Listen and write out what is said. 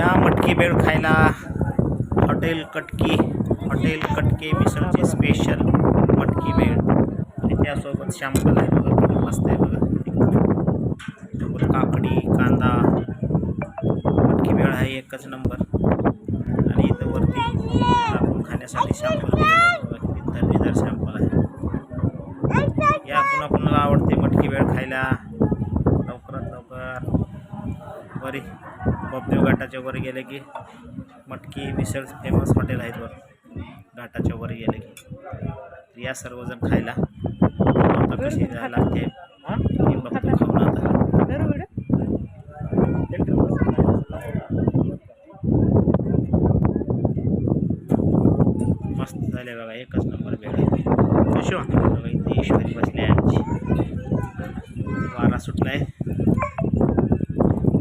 या मटकी भेळ खायला हॉटेल कटके मिसळची स्पेशल मटकी भेळ आणि त्यासोबत शॅम्पल आहे बघा, किती मस्त आहे बघा. त्यासोबत काकडी कांदा मटकी भेळ आहे एकच नंबर. आणि इथं वरती आपण खाण्यासाठी शॅम्पल दिलेलं बघा, किती दर्जेदार शॅम्पल आहे. या कुणाला आवडते मटकी भेळ खायला लवकरात लवकर वरी बबदेव घाटाच्या वर गेले की मटकी मिसळ फेमस हॉटेल आहेत वर घाटाच्या वर गेले की या सर्वजण खायला. आता कशी लागते हे बघतो खाऊन आता. मस्त झाले बघा, एकच नंबर भेळ आहे. कशी बघा इथे ईश्वरी बसले आमची, वारा सुटलाय.